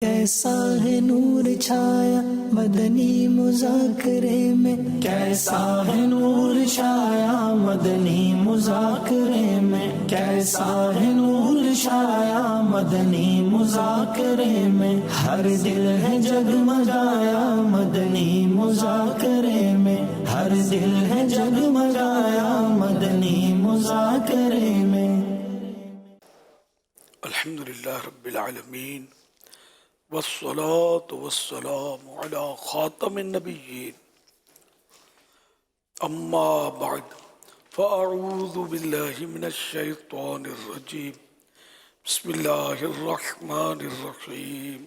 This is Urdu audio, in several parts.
کیسا ہے نور چھایا مدنی مذاکرے میں، کیسا ہے نور چھایا مدنی مذاکرے میں، کیسا ہے نور چھایا مدنی مذاکرے میں، ہر دل ہے جگمگایا مدنی مذاکرے میں، ہر دل ہے جگمگایا مدنی مذاکرے میں۔ الحمدللہ رب العالمین والصلاة والسلام على خاتم النبیین، اما بعد فاعوذ باللہ من الشیطان الرجیم، بسم اللہ الرحمن الرحیم،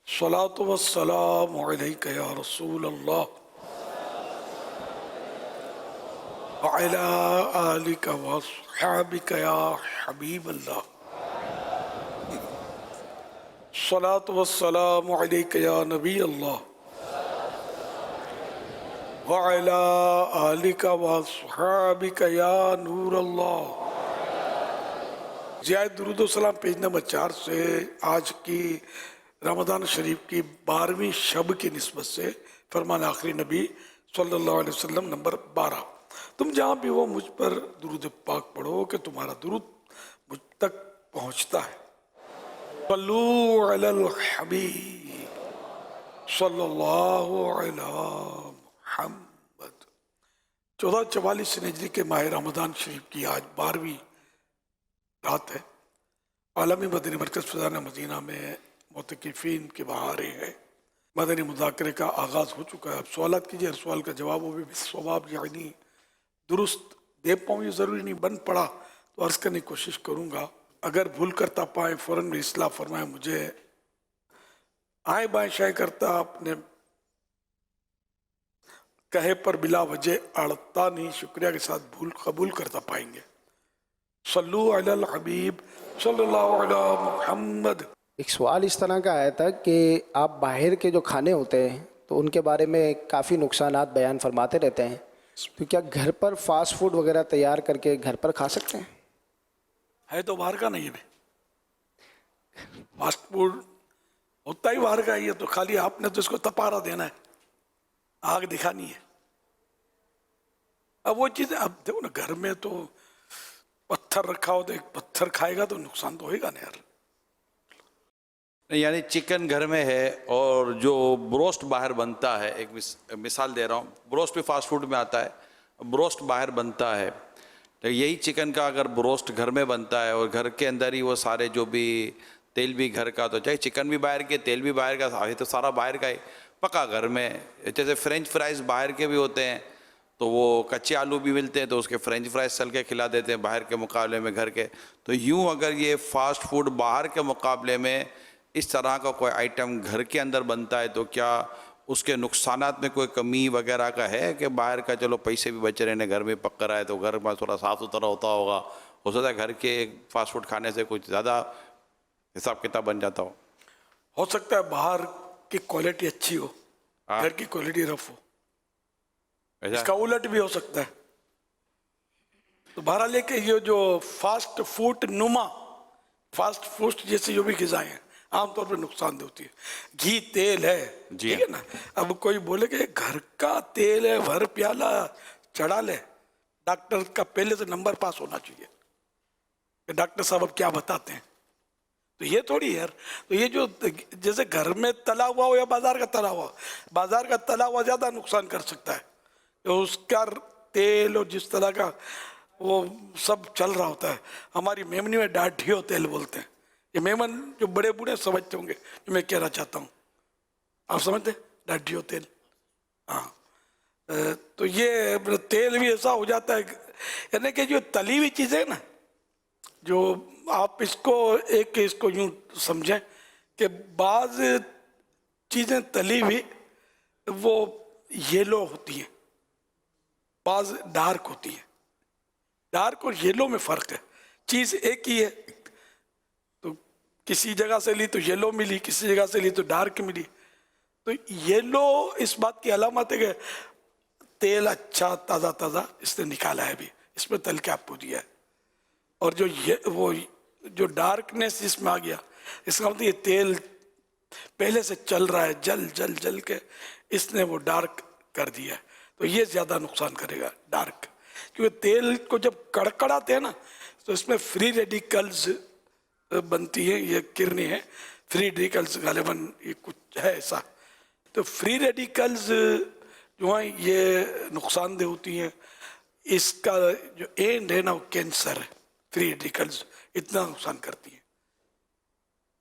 الصلاة والسلام علیک یا رسول اللہ وعلی آلک واصحابک یا حبیب اللہ، الصلاة والسلام علیک یا نبی اللہ وعلی آلک واصحابک یا نور اللہ۔ زیادہ درود و سلام پیج نمبر 4 سے آج کی رمضان شریف کی 12ویں شب کی نسبت سے فرمان آخری نبی صلی اللہ علیہ وسلم نمبر 12۔ تم جہاں بھی ہو مجھ پر درود پاک پڑھو کہ تمہارا درود مجھ تک پہنچتا ہے۔ صلو علی الحبیب صلی اللہ علی محمد۔ 1444 ہجری کے ماہ رمضان شریف کی آج 12ویں رات ہے۔ عالمی مدنی مرکز فضان مدینہ میں معتکفین کے بہارے ہے۔ مدنی مذاکرے کا آغاز ہو چکا ہے۔ اب سوالات کیجئے، ہر سوال کا جواب ہو بھی ثواب یعنی درست دے پاؤں، یہ ضروری نہیں، بن پڑا تو عرض کرنے کی کوشش کروں گا۔ اگر بھول کرتا پائیں فوراً میں اصلاح فرمائیں مجھے، آئیں بائیں شائیں کرتا اپنے کہے پر بلا وجہ اڑتا نہیں، شکریہ کے ساتھ بھول قبول کرتا پائیں گے۔ صلو علی الحبیب صلی اللہ علی محمد۔ ایک سوال اس طرح کا آیا تھا کہ آپ باہر کے جو کھانے ہوتے ہیں تو ان کے بارے میں کافی نقصانات بیان فرماتے رہتے ہیں، تو کیا گھر پر فاسٹ فوڈ وغیرہ تیار کر کے گھر پر کھا سکتے ہیں؟ ہے تو باہر کا نہیں ہے، فاسٹ فوڈ ہوتا ہی باہر کا ہی ہے، تو خالی آپ نے تو اس کو تپارا دینا ہے، آگ دکھانی ہے۔ اب وہ چیزیں اب دیکھو نا، گھر میں تو پتھر رکھا ہو تو ایک پتھر کھائے گا تو نقصان تو ہوئے گا نا یار۔ یعنی چکن گھر میں ہے اور جو بروسٹ باہر بنتا ہے، ایک مثال دے رہا ہوں، بروسٹ بھی فاسٹ فوڈ میں آتا ہے، بروسٹ باہر بنتا ہے، تو یہی چکن کا اگر بروسٹ گھر میں بنتا ہے اور گھر کے اندر ہی وہ سارے جو بھی تیل بھی گھر کا، تو چاہے چکن بھی باہر کے تیل بھی باہر کا، تو سارا باہر کا ہی پکا گھر میں۔ جیسے فرینچ فرائز باہر کے بھی ہوتے ہیں، تو وہ کچے آلو بھی ملتے ہیں تو اس کے فرینچ فرائز تل کے کھلا دیتے ہیں باہر کے مقابلے میں گھر کے۔ تو یوں اگر یہ فاسٹ فوڈ باہر کے مقابلے میں اس طرح کا کوئی آئٹم گھر کے اندر بنتا ہے تو کیا اس کے نقصانات میں کوئی کمی وغیرہ کا ہے کہ باہر کا چلو پیسے بھی بچ رہے ہیں، گھر میں پک رہا ہے تو گھر میں تھوڑا صاف ستھرا ہوتا ہوگا، ہو سکتا ہے گھر کے فاسٹ فوڈ کھانے سے کچھ زیادہ حساب کتاب بن جاتا ہو سکتا ہے باہر کی کوالٹی اچھی ہو، گھر کی کوالٹی رف ہو، اس کا الٹ بھی ہو سکتا ہے۔ تو بہرحال کہ یہ جو فاسٹ فوڈ نما، فاسٹ فوڈ جیسے جو بھی غذائیں ہیں عام طور پہ نقصان دہ ہوتی ہے۔ گھی تیل ہے، ٹھیک ہے نا، اب کوئی بولے کہ گھر کا تیل ہے، بھر پیالہ چڑھا لے، ڈاکٹر کا پہلے سے نمبر پاس ہونا چاہیے کہ ڈاکٹر صاحب اب کیا بتاتے ہیں۔ تو یہ تھوڑی ہے، تو یہ جو جیسے گھر میں تلا ہوا ہو یا بازار کا تلا ہوا، بازار کا تلا ہوا زیادہ نقصان کر سکتا ہے، اس کا تیل اور جس طرح کا وہ سب چل رہا ہوتا ہے۔ ہماری میمنی میں ڈاٹھیو تیل بولتے ہیں، یہ میمن جو بڑے بوڑھے سمجھتے ہوں گے جو میں کہنا چاہتا ہوں، آپ سمجھتے ہیں ڈاٹھیو تیل؟ ہاں، تو یہ تیل بھی ایسا ہو جاتا ہے، یعنی کہ جو تلی ہوئی چیزیں نا، جو آپ اس کو اس کو یوں سمجھیں کہ بعض چیزیں تلی ہوئی وہ یلو ہوتی ہیں، بعض ڈارک ہوتی ہیں۔ ڈارک اور یلو میں فرق ہے، چیز ایک ہی ہے، تو کسی جگہ سے لی تو یلو ملی، کسی جگہ سے لی تو ڈارک ملی۔ تو یلو اس بات کی علامت ہے کہ تیل اچھا تازہ تازہ اس نے نکالا ہے، بھی اس میں تل کے آپ کو دیا ہے، اور جو وہ جو ڈارکنیس جس میں آ گیا اس کا مطلب یہ تیل پہلے سے چل رہا ہے جل کے اس نے وہ ڈارک کر دیا ہے، تو یہ زیادہ نقصان کرے گا ڈارک، کیونکہ تیل کو جب کڑکڑاتے ہیں نا تو اس میں فری ریڈیکلز بنتی ہیں، یہ کرنیں ہیں فری ریڈیکلز، غالباً یہ کچھ ہے ایسا، تو فری ریڈیکلز جو ہیں یہ نقصان دہ ہوتی ہیں، اس کا جو اینڈ ہے نا وہ کینسر ہے، فری ریڈیکلز اتنا نقصان کرتی ہیں،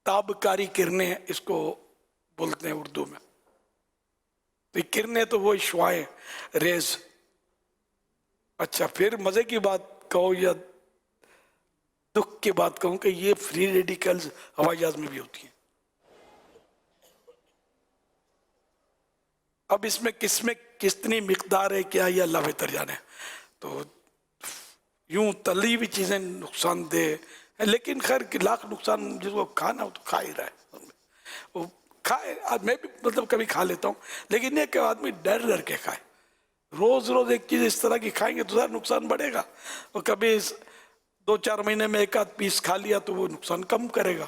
تابکاری کرنیں اس کو بولتے ہیں اردو میں، تو یہ کرنیں تو وہ شعاعیں ریز۔ اچھا پھر مزے کی بات کہو یا دکھ کی بات کہوں کہ یہ فری ریڈیکلز ہوائی جہاز میں بھی ہوتی ہیں۔ اب اس میں کتنی مقدار ہے کیا یہ اللہ بہتر جانے، تو یوں تلی ہوئی چیزیں نقصان دہ ہیں، لیکن خیر لاکھ نقصان جس کو کھانا ہو تو کھا ہی رہا ہے، وہ کھائے، میں بھی مطلب کبھی کھا لیتا ہوں، لیکن یہ کہ آدمی ڈر کے کھائے، روز ایک چیز اس طرح کی کھائیں گے تو ذرا نقصان بڑھے گا، اور کبھی 2-4 مہینے میں ایک آدھ پیس کھا لیا تو وہ نقصان کم کرے گا۔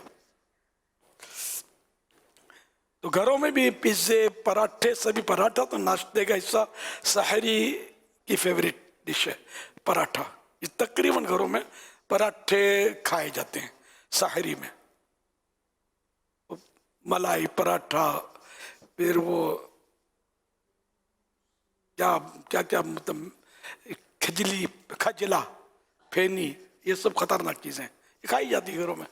تو گھروں میں بھی پیزے پراٹھے سبھی، پراٹھا تو ناشتے کا حصہ، سحری کی فیوریٹ ڈش ہے پراٹھا، یہ تقریباً گھروں میں پراٹھے کھائے جاتے ہیں سحری میں، ملائی پراٹھا، پھر وہ کیا مطلب کھجلا پھینی، یہ سب خطرناک چیزیں یہ کھائی جاتی ہیں گھروں میں،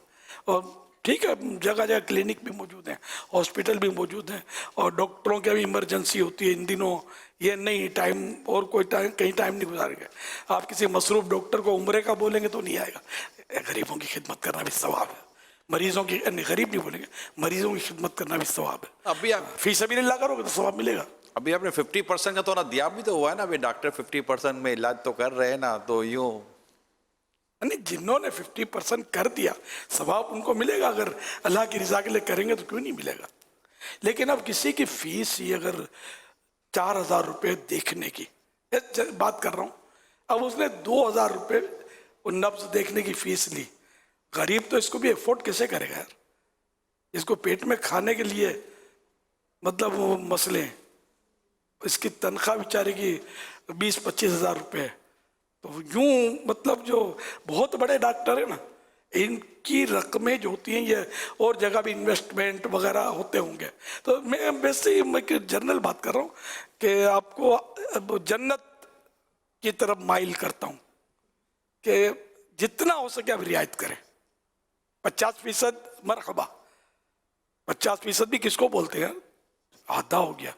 اور ٹھیک ہے جگہ کلینک بھی موجود ہیں، ہاسپٹل بھی موجود ہیں، اور ڈاکٹروں کی بھی ایمرجنسی ہوتی ہے ان دنوں، یہ نہیں ٹائم اور کوئی ٹائم کہیں ٹائم نہیں گزارے گا، آپ کسی مصروف ڈاکٹر کو عمرے کا بولیں گے تو نہیں آئے گا، غریبوں کی خدمت کرنا بھی ثواب ہے، مریضوں کی غریب نہیں بولیں گے، مریضوں کی خدمت کرنا بھی ثواب ہے، ابھی فی سبیل اللہ کرو گے تو ثواب ملے گا۔ ابھی آپ نے 50% کا تو نہ دیا بھی تو ہوا ہے نا، ابھی ڈاکٹر 50% میں علاج تو کر رہے ہیں نا، تو یوں نہیں، جنہوں نے 50% کر دیا ثواب ان کو ملے گا، اگر اللہ کی رضا کے لیے کریں گے تو کیوں نہیں ملے گا، لیکن اب کسی کی فیس ہی اگر 4,000 روپے دیکھنے کی بات کر رہا ہوں، اب اس نے 2,000 روپے وہ نبض دیکھنے کی فیس لی، غریب تو اس کو بھی افورڈ کیسے کرے گا یار، اس کو پیٹ میں کھانے کے لیے مطلب وہ مسئلے ہیں، اس کی تنخواہ بیچارے کی 20-25 ہزار روپے ہے، تو یوں مطلب جو بہت بڑے ڈاکٹر ہیں نا ان کی رقمیں جو ہوتی ہیں یہ اور جگہ بھی انویسٹمنٹ وغیرہ ہوتے ہوں گے، تو میں ویسے ہی میں جنرل بات کر رہا ہوں کہ آپ کو جنت کی طرف مائل کرتا ہوں کہ جتنا ہو سکے آپ رعایت کریں، 50% مرحبا، 50% بھی کس کو بولتے ہیں، آدھا ہو گیا،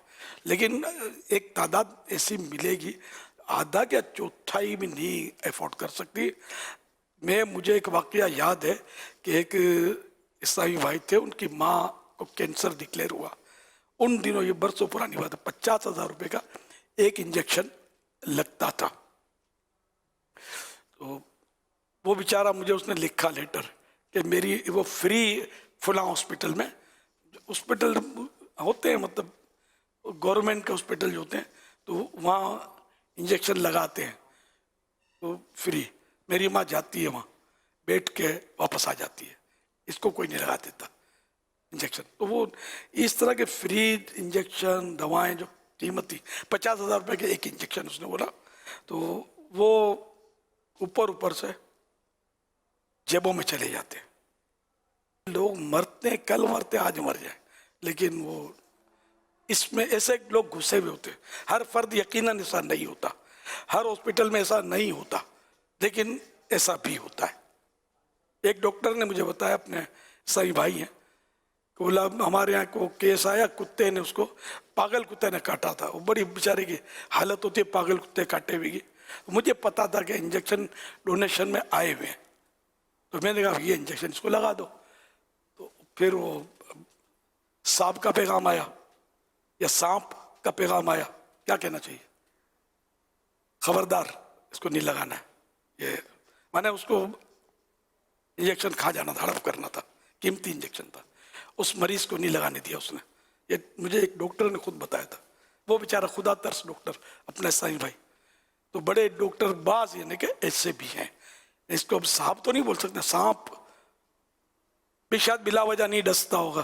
لیکن ایک تعداد ایسی ملے گی آدھا کیا چوتھائی بھی نہیں افورڈ کر سکتی۔ مجھے ایک واقعہ یاد ہے کہ ایک عیسائی بھائی تھے، ان کی ماں کو کینسر ڈکلیئر ہوا، ان دنوں یہ برسوں پرانی بات ہے، 50,000 روپے کا ایک انجیکشن لگتا تھا، تو وہ بیچارہ مجھے اس نے لکھا لیٹر کہ میری وہ فری فلاں ہاسپٹل میں، ہاسپٹل ہوتے ہیں مطلب گورنمنٹ کے ہاسپٹل جو ہوتے ہیں تو وہاں انجیکشن لگاتے ہیں تو فری، میری ماں جاتی ہے وہاں بیٹھ کے واپس آ جاتی ہے، اس کو کوئی نہیں لگا دیتا انجیکشن، تو وہ اس طرح کے فری انجیکشن دوائیں جو قیمتی 50,000 روپے کے ایک انجیکشن اس نے بولا، تو وہ اوپر سے جیبوں میں چلے جاتے ہیں، لوگ مرتے ہیں، کل مرتے آج مر جائیں، لیکن وہ اس میں ایسے لوگ گھسے ہوئے ہوتے ہیں، ہر فرد یقیناً ایسا نہیں ہوتا، ہر ہاسپٹل میں ایسا نہیں ہوتا، لیکن ایسا بھی ہوتا ہے۔ ایک ڈاکٹر نے مجھے بتایا، اپنے عیسائی بھائی ہیں، کہ بولا ہمارے یہاں کو کیس آیا، کتے نے اس کو پاگل کتے نے کاٹا تھا، وہ بڑی بیچارے کی حالت ہوتی ہے پاگل کتے کاٹے ہوئے کی، مجھے پتا تھا کہ انجیکشن ڈونیشن میں آئے ہوئے ہیں، تو میں نے کہا یہ انجیکشن اس کو لگا دو، تو پھر وہ سانپ کا پیغام آیا یا سانپ کا پیغام آیا، کیا کہنا چاہیے، خبردار اس کو نہیں لگانا ہے، یہ میں نے اس کو انجیکشن کھا جانا تھا، ہڑپ کرنا تھا، قیمتی انجیکشن تھا، اس مریض کو نہیں لگانے دیا اس نے، یہ مجھے ایک ڈاکٹر نے خود بتایا تھا، وہ بیچارہ خدا ترس ڈاکٹر اپنا عیسائی بھائی، تو بڑے ڈاکٹر بعض یعنی کہ ایسے بھی ہیں، اس کو اب سانپ تو نہیں بول سکتے، سانپ بھی شاید بلا وجہ نہیں ڈستا ہوگا،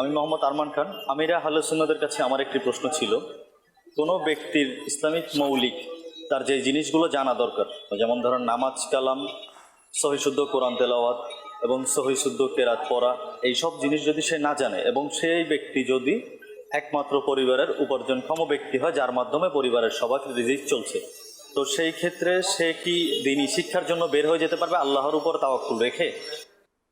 আমি মোহাম্মদ আরমান খান। আমিরা আহলে সুন্নাতের কাছে আমার একটি প্রশ্ন ছিল, কোনো ব্যক্তির ইসলামিক মৌলিক তার যে জিনিসগুলো জানা দরকার, যেমন ধরেন নামাজ কালাম, সহিশুদ্ধ কোরআন তেলাওয়াত এবং সহিশুদ্ধ কেরাত পড়া, এই সব জিনিস যদি সে না জানে এবং সেই ব্যক্তি যদি একমাত্র পরিবারের উপার্জনক্ষম ব্যক্তি হয় যার মাধ্যমে পরিবারের সবার রিজিক চলছে, তো সেই ক্ষেত্রে সে কি দিনী শিক্ষার জন্য বের হয়ে যেতে পারবে আল্লাহর উপর তাওয়াক্কুল রেখে?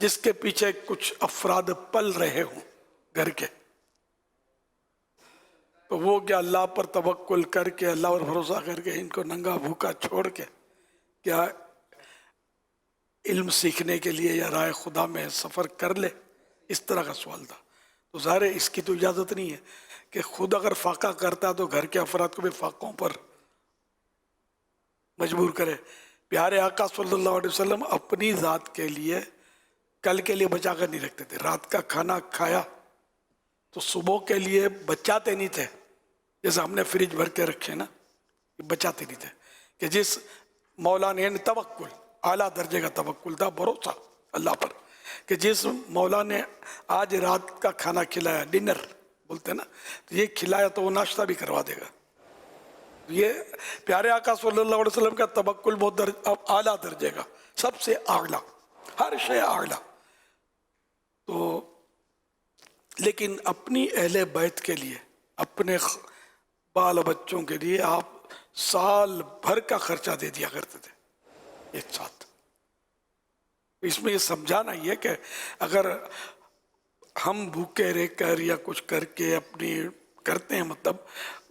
جس کے پیچھے کچھ افراد پل رہے ہوں گھر کے، تو وہ کیا اللہ پر توکل کر کے، اللہ پر بھروسہ کر کے ان کو ننگا بھوکا چھوڑ کے کیا علم سیکھنے کے لیے یا راہ خدا میں سفر کر لے؟ اس طرح کا سوال تھا. تو ظاہر ہے اس کی تو اجازت نہیں ہے کہ خود اگر فاقہ کرتا تو گھر کے افراد کو بھی فاقوں پر مجبور کرے. پیارے آقا صلی اللہ علیہ وسلم اپنی ذات کے لیے کل کے لیے بچا کر نہیں رکھتے تھے. رات کا کھانا کھایا تو صبح کے لیے بچاتے نہیں تھے جیسے ہم نے فریج بھر کے رکھے نا، بچاتے نہیں تھے. کہ جس مولا نے توکل، اعلیٰ درجے کا توکل تھا، بھروسہ اللہ پر، کہ جس مولا نے آج رات کا کھانا کھلایا، ڈنر بولتے ہیں نا، تو یہ کھلایا تو وہ ناشتہ بھی کروا دے گا. یہ پیارے آقا صلی اللہ علیہ وسلم کا توکل بہت اعلیٰ درجے کا، سب سے اعلیٰ، ہر شے اعلیٰ. تو لیکن اپنی اہل بیت کے لیے، اپنے بال بچوں کے لیے آپ سال بھر کا خرچہ دے دیا کرتے تھے ایک ساتھ. اس میں یہ سمجھانا یہ کہ اگر ہم بھوکے رہ کر یا کچھ کر کے اپنی کرتے ہیں مطلب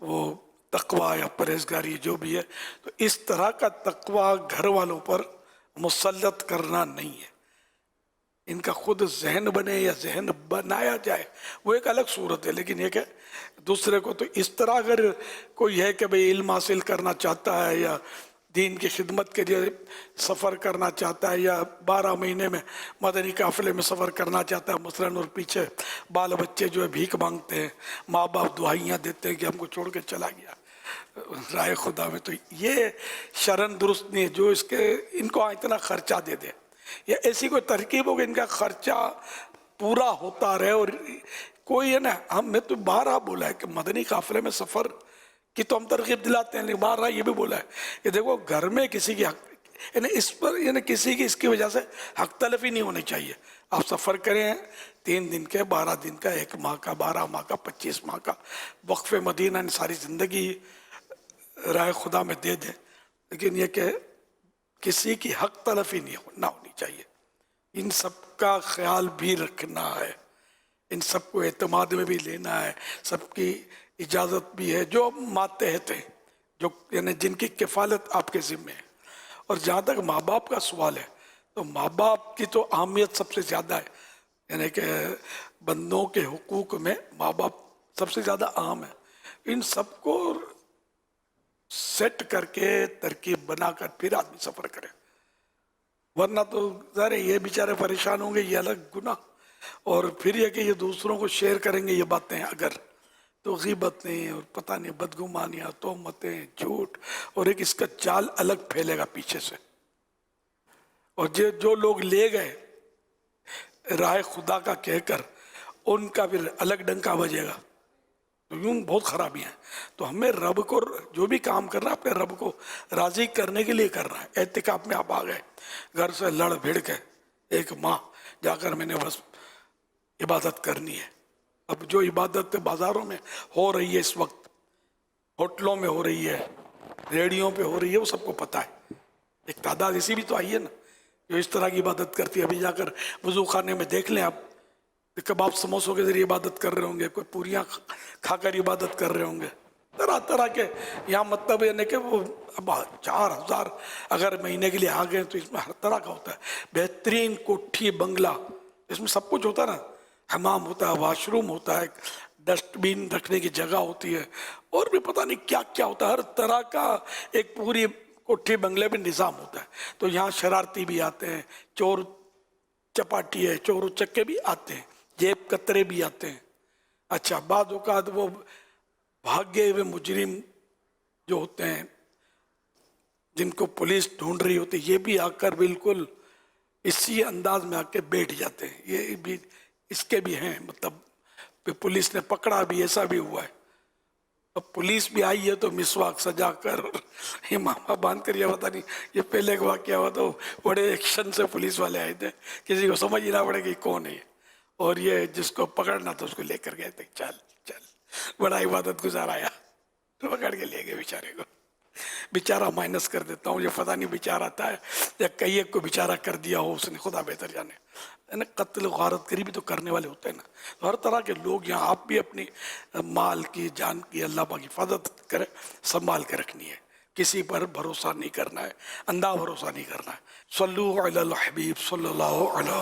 وہ تقوی یا پرہیزگاری جو بھی ہے، تو اس طرح کا تقوی گھر والوں پر مسلط کرنا نہیں ہے. ان کا خود ذہن بنے یا ذہن بنایا جائے وہ ایک الگ صورت ہے. لیکن یہ کہ دوسرے کو تو اس طرح اگر کوئی ہے کہ بھئی علم حاصل کرنا چاہتا ہے یا دین کی خدمت کے لیے سفر کرنا چاہتا ہے یا 12 مہینے میں مدنی قافلے میں سفر کرنا چاہتا ہے مثلاً، اور پیچھے بال بچے جو ہے بھیک مانگتے ہیں، ماں باپ دعائیاں دیتے ہیں کہ ہم کو چھوڑ کے چلا گیا راہ خدا میں، تو یہ شرن درست نہیں ہے. جو اس کے ان کو اتنا خرچہ دے دے یا ایسی کوئی ترکیب ہو کہ ان کا خرچہ پورا ہوتا رہے. اور کوئی ہے نا، ہم نے تو بارہا بولا ہے کہ مدنی قافلے میں سفر کی تو ہم ترغیب دلاتے ہیں، لیکن بارہا یہ بھی بولا ہے کہ دیکھو گھر میں کسی کی حق، یعنی اس پر یعنی کسی کی اس کی وجہ سے حق تلفی نہیں ہونی چاہیے. آپ سفر کریں 3 دن کے، 12 دن کا، 1 ماہ کا، 12 ماہ کا، 25 ماہ کا، وقف مدینہ ان ساری زندگی راہ خدا میں دے دیں، لیکن یہ کہ کسی کی حق تلفی نہ ہونی چاہیے. ان سب کا خیال بھی رکھنا ہے، ان سب کو اعتماد میں بھی لینا ہے، سب کی اجازت بھی ہے جو ماتحت ہیں، جو یعنی جن کی کفالت آپ کے ذمہ ہے. اور جہاں تک ماں باپ کا سوال ہے تو ماں باپ کی تو اہمیت سب سے زیادہ ہے، یعنی کہ بندوں کے حقوق میں ماں باپ سب سے زیادہ اہم ہے. ان سب کو سیٹ کر کے ترکیب بنا کر پھر آدمی سفر کرے، ورنہ تو ظاہر ہے یہ بیچارے پریشان ہوں گے، یہ الگ گناہ. اور پھر یہ کہ یہ دوسروں کو شیئر کریں گے یہ باتیں اگر، تو غیبتیں اور پتہ نہیں بدگمانیاں، تہمتیں، جھوٹ، اور ایک اس کا جال الگ پھیلے گا پیچھے سے. اور جو لوگ لے گئے راہ خدا کا کہہ کر، ان کا پھر الگ ڈنکا بجے گا. تو یوں بہت خرابیاں ہیں. تو ہمیں رب کو جو بھی کام کرنا ہے اپنے رب کو راضی کرنے کے لیے کرنا ہے. اعتکاف میں آپ آ گئے، گھر سے لڑ بھیڑ کے 1 ماہ جا کر میں نے بس عبادت کرنی ہے. اب جو عبادت بازاروں میں ہو رہی ہے اس وقت، ہوٹلوں میں ہو رہی ہے، ریڈیوں پہ ہو رہی ہے، وہ سب کو پتہ ہے. ایک تعداد ایسی بھی تو آئی ہے نا جو اس طرح کی عبادت کرتی ہے. ابھی جا کر وضو خانے میں دیکھ لیں آپ، کباب سموسوں کے ذریعے عبادت کر رہے ہوں گے، کوئی پوریاں کھا کر عبادت کر رہے ہوں گے، طرح طرح کے. یہاں مطلب یعنی کہ وہ اب 4000 اگر مہینے کے لیے آ گئے تو اس میں ہر طرح کا ہوتا ہے. بہترین کوٹھی بنگلہ، اس میں سب کچھ ہوتا ہے نا، حمام ہوتا ہے، واش روم ہوتا ہے، ڈسٹ بین رکھنے کی جگہ ہوتی ہے، اور بھی پتہ نہیں کیا کیا ہوتا ہے. ہر طرح کا ایک پوری کوٹھی بنگلے میں نظام ہوتا ہے. تو یہاں شرارتی بھی آتے ہیں، چور چپاٹی ہے، چور چکے بھی آتے ہیں، جیب کترے بھی آتے ہیں. اچھا، بعض اوقات وہ بھاگے ہوئے مجرم جو ہوتے ہیں جن کو پولیس ڈھونڈ رہی ہوتی ہے، یہ بھی آ کر بالکل اسی انداز میں آ کے بیٹھ جاتے ہیں. یہ بھی اس کے بھی ہیں، مطلب پولیس نے پکڑا بھی، ایسا بھی ہوا ہے. اب پولیس بھی آئی ہے تو مسواک سجا کر امامہ باندھ کر، یہ پتہ نہیں یہ پہلے ایک واقعہ ہوا تو بڑے ایکشن سے پولیس والے آئے تھے، کسی کو سمجھ ہی نہ پڑے کہ کون ہے، اور یہ جس کو پکڑنا تھا اس کو لے کر گئے تھے. چل چل، بڑا عبادت گزار آیا تو پکڑ کے لے گئے بیچارے کو. بیچارہ مائنس کر دیتا ہوں، یہ پتہ نہیں بیچارہ تھا یا کئی ایک کو بیچارہ کر دیا ہو اس نے، خدا بہتر جانے. یعنی قتل غارت گری بھی تو کرنے والے ہوتے ہیں نا. تو ہر طرح کے لوگ یہاں، آپ بھی اپنی مال کی جان کی اللہ پاک حفاظت کرے، سنبھال کے رکھنی ہے. کسی پر بھروسہ نہیں کرنا ہے، اندھا بھروسہ نہیں کرنا ہے. صلو علی الحبیب صلی اللہ علیہ.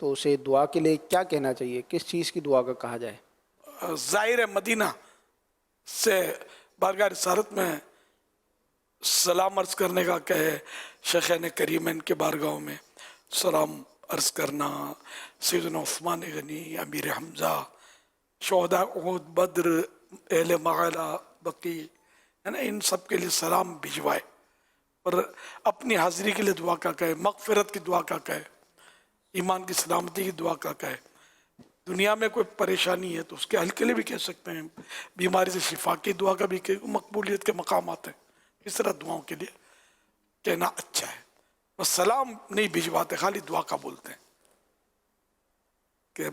تو اسے دعا کے لیے کیا کہنا چاہیے, کس چیز کی دعا کا کہا جائے؟ ظاہر مدینہ سے بارگاہ رسالت میں سلام عرض کرنے کا کہے, شیخین کریمین کے بارگاہوں میں سلام عرض کرنا, سیدنا عثمان غنی, امیر حمزہ, شہداء احد, بدر, اہل معلا, بقی, ہے نا, ان سب کے لیے سلام بھجوائے, اور اپنی حاضری کے لیے دعا کا کہے, مغفرت کی دعا کا کہے, ایمان کی سلامتی کی دعا کا کہے. دنیا میں کوئی پریشانی ہے تو اس کے حل کے لیے بھی کہہ سکتے ہیں, بیماری سے شفا کی دعا کا بھی کہ مقبولیت کے مقامات ہیں, اس طرح دعاؤں کے لیے کہنا اچھا ہے. بس سلام نہیں بھجواتے, خالی دعا کا بولتے ہیں کہ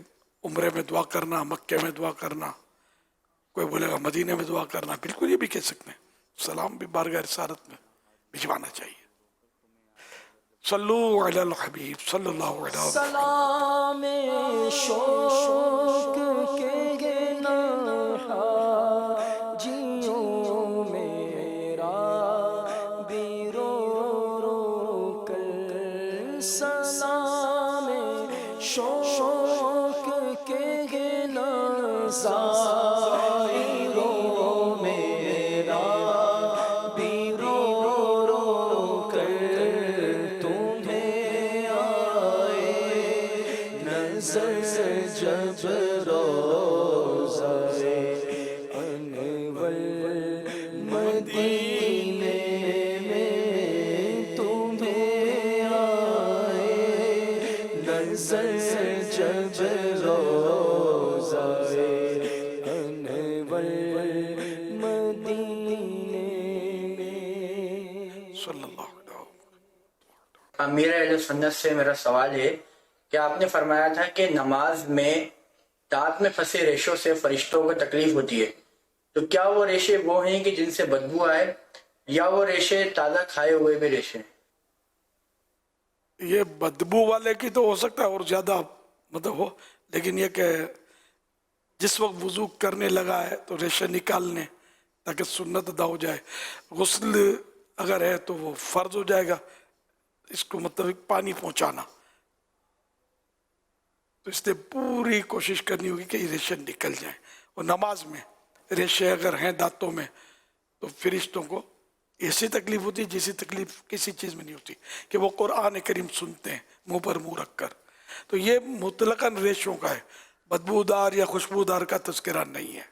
عمرے میں دعا کرنا, مکے میں دعا کرنا, کوئی بولے گا مدینے میں دعا کرنا, بالکل یہ بھی کہہ سکتے ہیں. سلام بھی بارگاہ رسالت میں بھجوانا چاہیے. صلو علی الحبیب صلی اللہ علیہ وسلم. سلام شوق کے جیوں میرا بھی رو رو کر, سلام شوق کے زائروں میرا بھی رو رو کر تمہیں آئے نظر جب روزہ انور مدینے میں تمہیں آئے نظر جب روزہ انور مدینے میں. صلی اللہ علیہ وسلم. امیر اہل سنت سے میرا سوال ہے کہ آپ نے فرمایا تھا کہ نماز میں دانت میں پھنسے ریشوں سے فرشتوں کو تکلیف ہوتی ہے, تو کیا وہ ریشے وہ ہیں کہ جن سے بدبو آئے, یا وہ ریشے تازہ کھائے ہوئے بھی ریشے ہیں؟ یہ بدبو والے کی تو ہو سکتا ہے اور زیادہ مطلب ہو, لیکن یہ کہ جس وقت وضو کرنے لگا ہے تو ریشے نکالنے تاکہ سنت ادا ہو جائے. غسل اگر ہے تو وہ فرض ہو جائے گا, اس کو مطلب پانی پہنچانا, تو اس لیے پوری کوشش کرنی ہوگی کہ یہ ریشے نکل جائیں. اور نماز میں ریشے اگر ہیں دانتوں میں تو فرشتوں کو ایسی تکلیف ہوتی ہے جیسی تکلیف کسی چیز میں نہیں ہوتی, کہ وہ قرآن کریم سنتے ہیں منہ پر منہ رکھ کر. تو یہ مطلقاً ریشوں کا ہے, بدبودار یا خوشبودار کا تذکرہ نہیں ہے.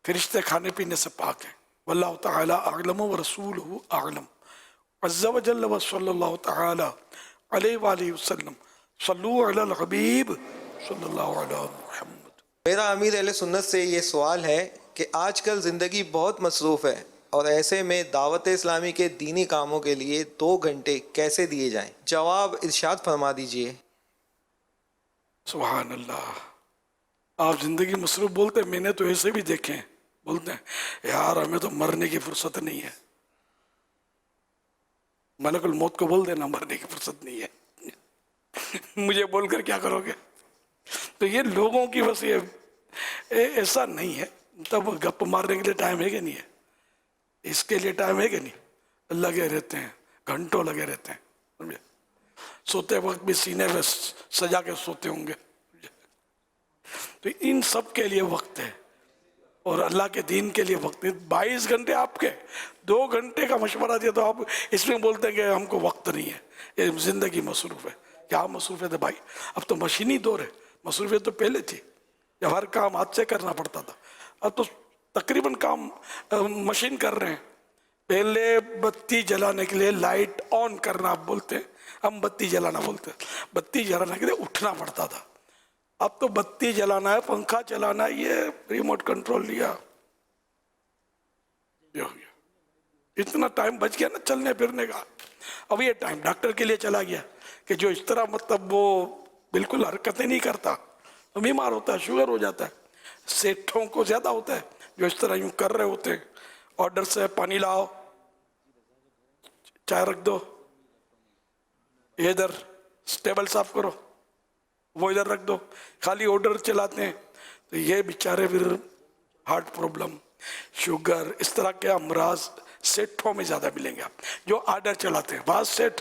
فرشتے کھانے پینے سے پاک ہیں. واللہ تعالی اعلم ورسولہ اعلم عز وجل وصلی اللہ تعالی علیہ وآلہ وسلم. صلو علی الحبیب صلی اللہ علیہ محمد. میرا امیر اہل سنت سے یہ سوال ہے کہ آج کل زندگی بہت مصروف ہے, اور ایسے میں دعوت اسلامی کے دینی کاموں کے لیے 2 گھنٹے کیسے دیے جائیں؟ جواب ارشاد فرما دیجئے. سبحان اللہ. آپ زندگی مصروف بولتے ہیں, میں نے تو ایسے بھی دیکھے ہیں, بولتے ہیں یار ہمیں تو مرنے کی فرصت نہیں ہے. ملک الموت کو بول دینا مرنے کی فرصت نہیں ہے, مجھے بول کر کیا کرو گے؟ تو یہ لوگوں کی بس یہ ایسا نہیں ہے. تب گپ مارنے کے لیے ٹائم ہے کہ نہیں ہے, اس کے لیے ٹائم ہے کہ نہیں. لگے رہتے ہیں, گھنٹوں لگے رہتے ہیں, سمجھے, سوتے وقت بھی سینے میں سجا کے سوتے ہوں گے. تو ان سب کے لیے وقت ہے, اور اللہ کے دین کے لیے وقت ہے. 22 گھنٹے آپ کے 2 گھنٹے کا مشورہ دیا تو آپ اس میں بولتے ہیں کہ ہم کو وقت نہیں ہے, یہ زندگی مصروف ہے. کیا مصروفیت ہے بھائی؟ اب تو مشینی دور ہے. مصروفیت تو پہلے تھی جب ہر کام ہاتھ سے کرنا پڑتا تھا. اب تو تقریباً کام مشین کر رہے ہیں. پہلے بتی جلانے کے لیے لائٹ آن کرنا آپ بولتے ہیں, ہم بتی جلانا بولتے ہیں. بتی جلانے کے لیے اٹھنا پڑتا تھا. اب تو بتی جلانا ہے, پنکھا چلانا ہے, یہ ریموٹ کنٹرول لیا, یہ ہو گیا. اتنا ٹائم بچ گیا نا چلنے پھرنے کا. اب یہ ٹائم ڈاکٹر کے لیے چلا گیا کہ جو اس طرح مطلب وہ بالکل حرکتیں نہیں کرتا تو بیمار ہوتا ہے, شوگر ہو جاتا ہے. سیٹھوں کو زیادہ ہوتا ہے جو اس طرح یوں کر رہے ہوتے ہیں, آرڈر سے پانی لاؤ, چائے رکھ دو, ادھر ٹیبل صاف کرو, وہ ادھر رکھ دو, خالی آرڈر چلاتے ہیں. تو یہ بیچارے پھر ہارٹ پرابلم, شوگر, اس طرح کے امراض سیٹھوں میں زیادہ ملیں گے آپ جو آرڈر چلاتے ہیں. بعض سیٹ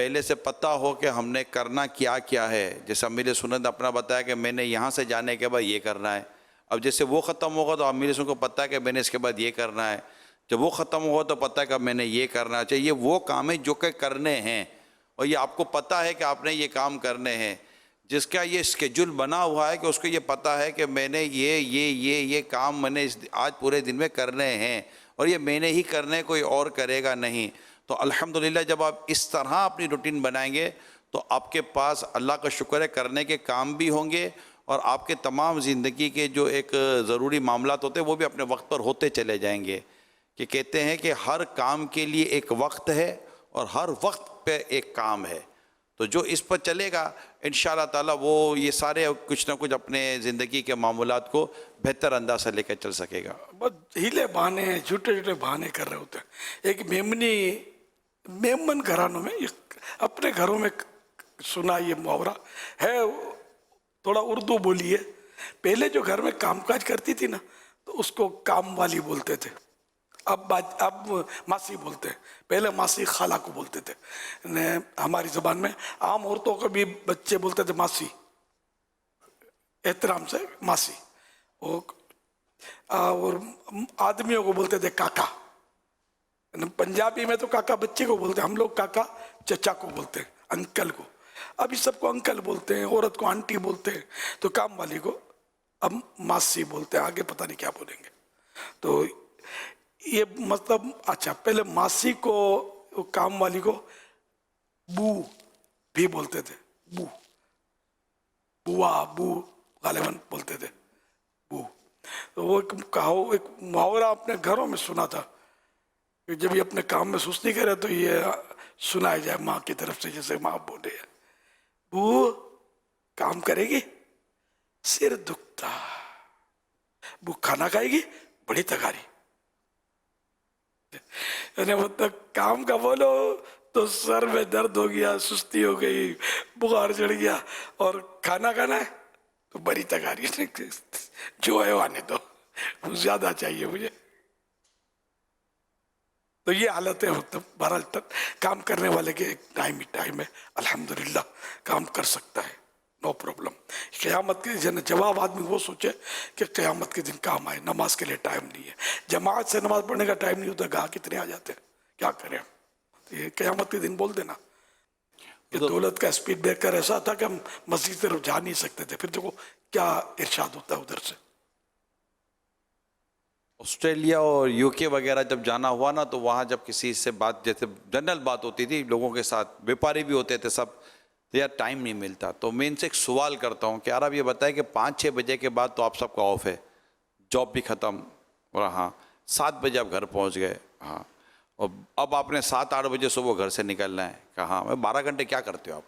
پہلے سے پتہ ہو کہ ہم نے کرنا کیا کیا ہے. جیسے امیر سنت نے اپنا بتایا کہ میں نے یہاں سے جانے کے بعد یہ کرنا ہے. اب جیسے وہ ختم ہوگا تو امیر سنت کو پتہ ہے کہ میں نے اس کے بعد یہ کرنا ہے. جب وہ ختم ہوگا تو پتہ ہے کہ میں نے یہ کرنا چاہیے. یہ وہ کام ہے جو کہ کرنے ہیں اور یہ آپ کو پتہ ہے کہ آپ نے یہ کام کرنے ہیں. جس کا یہ اسکیجول بنا ہوا ہے کہ اس کو یہ پتہ ہے کہ میں نے یہ کام میں نے آج پورے دن میں کرنے ہیں اور یہ میں نے ہی کرنے, کوئی اور کرے گا نہیں. تو الحمدللہ جب آپ اس طرح اپنی روٹین بنائیں گے تو آپ کے پاس اللہ کا شکر ہے کرنے کے کام بھی ہوں گے اور آپ کے تمام زندگی کے جو ایک ضروری معاملات ہوتے ہیں وہ بھی اپنے وقت پر ہوتے چلے جائیں گے. کہ کہتے ہیں کہ ہر کام کے لیے ایک وقت ہے اور ہر وقت پہ ایک کام ہے. تو جو اس پر چلے گا انشاءاللہ تعالیٰ وہ یہ سارے کچھ نہ کچھ اپنے زندگی کے معاملات کو بہتر انداز سے لے کر چل سکے گا. بس ہیلے بہانے جھوٹے جھوٹے بہانے کر رہے ہوتے ہیں. ایک میمن گھرانوں میں اپنے گھروں میں سنا یہ محاورہ ہے, تھوڑا اردو بولی ہے. پہلے جو گھر میں کام کاج کرتی تھی نا تو اس کو کام والی بولتے تھے. اب ماسی بولتے ہیں, پہلے ماسی خالہ کو بولتے تھے. ہماری زبان میں عام عورتوں کو بھی بچے بولتے تھے ماسی, احترام سے ماسی. اور آدمیوں کو بولتے تھے کاکا. پنجابی میں تو کاکا بچے کو بولتے ہیں, ہم لوگ کاکا چچا کو بولتے ہیں, انکل کو. ابھی سب کو انکل بولتے ہیں, عورت کو آنٹی بولتے ہیں, تو کام والی کو اب ماسی بولتے ہیں. آگے پتہ نہیں کیا بولیں گے. تو یہ مطلب اچھا, پہلے ماسی کو کام والی کو بو بھی بولتے تھے, بوا بو غالباً بولتے تھے بو. تو وہ ایک محاورہ اپنے گھروں میں سنا تھا کہ جب یہ اپنے کام میں سستی کرے تو یہ سنایا جائے ماں کی طرف سے, جیسے ماں بولے بو کام کرے گی سر دکھتا, بو کھانا کھائے گی بڑی تگاری. یعنی مطلب کام کا بولو تو سر میں درد ہو گیا, سستی ہو گئی, بخار چڑھ گیا, اور کھانا کھانا ہے تو بڑی تگاری. جو ہے آنے دو, زیادہ چاہیے مجھے. تو یہ حالت ہے. مطلب بہرحال تک کام کرنے والے کے ایک ٹائم ہی ٹائم ہے, الحمدللہ کام کر سکتا ہے, نو پرابلم. قیامت کے دن جواب آدمی وہ سوچے کہ قیامت کے دن کام آئے. نماز کے لیے ٹائم نہیں ہے, جماعت سے نماز پڑھنے کا ٹائم نہیں ہوتا, گاہ کتنے آ جاتے ہیں, کیا کریں. یہ قیامت کے دن بول دینا کہ دولت کا اسپیڈ بریکر ایسا تھا کہ ہم مسجد کی طرف جا نہیں سکتے تھے. پھر دیکھو کیا ارشاد ہوتا ہے ادھر سے. آسٹریلیا اور یو کے وغیرہ جب جانا ہوا نا تو وہاں جب کسی سے بات, جیسے جنرل بات ہوتی تھی لوگوں کے ساتھ, بیپاری بھی ہوتے تھے سب, تو یار ٹائم نہیں ملتا. تو میں ان سے ایک سوال کرتا ہوں کہ یار آپ یہ بتائیں کہ 5-6 بجے کے بعد تو آپ سب کا آف ہے, جاب بھی ختم, اور ہاں 7 بجے آپ گھر پہنچ گئے, ہاں, اور اب آپ نے 7-8 بجے صبح گھر سے نکلنا ہے. کہاں میں 12 گھنٹے کیا کرتے ہو آپ؟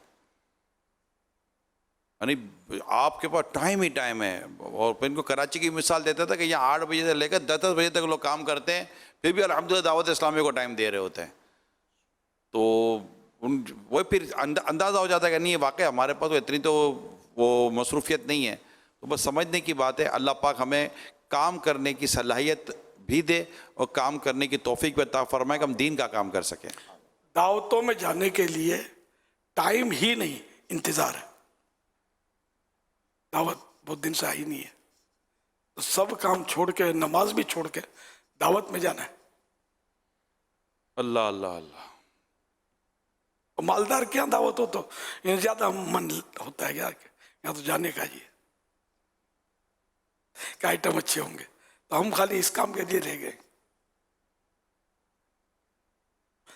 یعنی آپ کے پاس ٹائم ہی ٹائم ہے. اور پھر ان کو کراچی کی مثال دیتا تھا کہ یہاں 8 بجے سے لے کر 10 بجے تک لوگ کام کرتے ہیں, پھر بھی الحمدللہ دعوت اسلامی کو ٹائم دے رہے ہوتے ہیں. تو وہ پھر اندازہ ہو جاتا ہے کہ نہیں واقعی ہمارے پاس اتنی تو وہ مصروفیت نہیں ہے. تو بس سمجھنے کی بات ہے, اللہ پاک ہمیں کام کرنے کی صلاحیت بھی دے اور کام کرنے کی توفیق بھی عطا فرمائے کہ ہم دین کا کام کر سکیں. دعوتوں میں جانے کے لیے ٹائم ہی نہیں, انتظار ہے. دعوت بہت دن سے آئی نہیں ہے, تو سب کام چھوڑ کے, نماز بھی چھوڑ کے دعوت میں جانا ہے. اللہ اللہ اللہ. مالدار کیا دعوت ہو تو زیادہ من ہوتا ہے یار, یہاں تو جانے کا ہی ہے کہ آئٹم اچھے ہوں گے, تو ہم خالی اس کام کے لیے رہ گئے.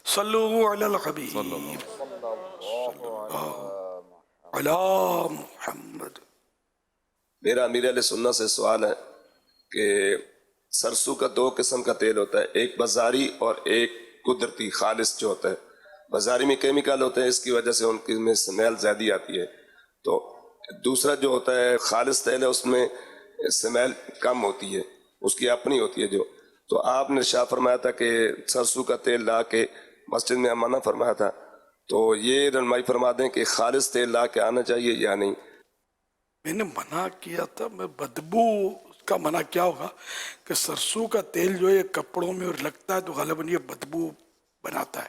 صلو علی الحبیب علی محمد. میرا امیر علیہ سنت سے سوال ہے کہ سرسوں کا 2 قسم کا تیل ہوتا ہے, ایک بازاری اور ایک قدرتی خالص جو ہوتا ہے. بازاری میں کیمیکل ہوتے ہیں, اس کی وجہ سے ان کی میں سمیل زیادہ آتی ہے. تو دوسرا جو ہوتا ہے خالص تیل ہے, اس میں سمیل کم ہوتی ہے, اس کی اپنی ہوتی ہے جو. تو آپ نے ارشاد فرمایا تھا کہ سرسوں کا تیل لا کے مسجد میں منع فرمایا تھا, تو یہ رہنمائی فرما دیں کہ خالص تیل لا کے آنا چاہیے یا نہیں. میں نے منع کیا تھا, میں بدبو کا منع کیا ہوگا کہ سرسوں کا تیل جو ہے کپڑوں میں اور لگتا ہے تو غالباً یہ بدبو بناتا ہے,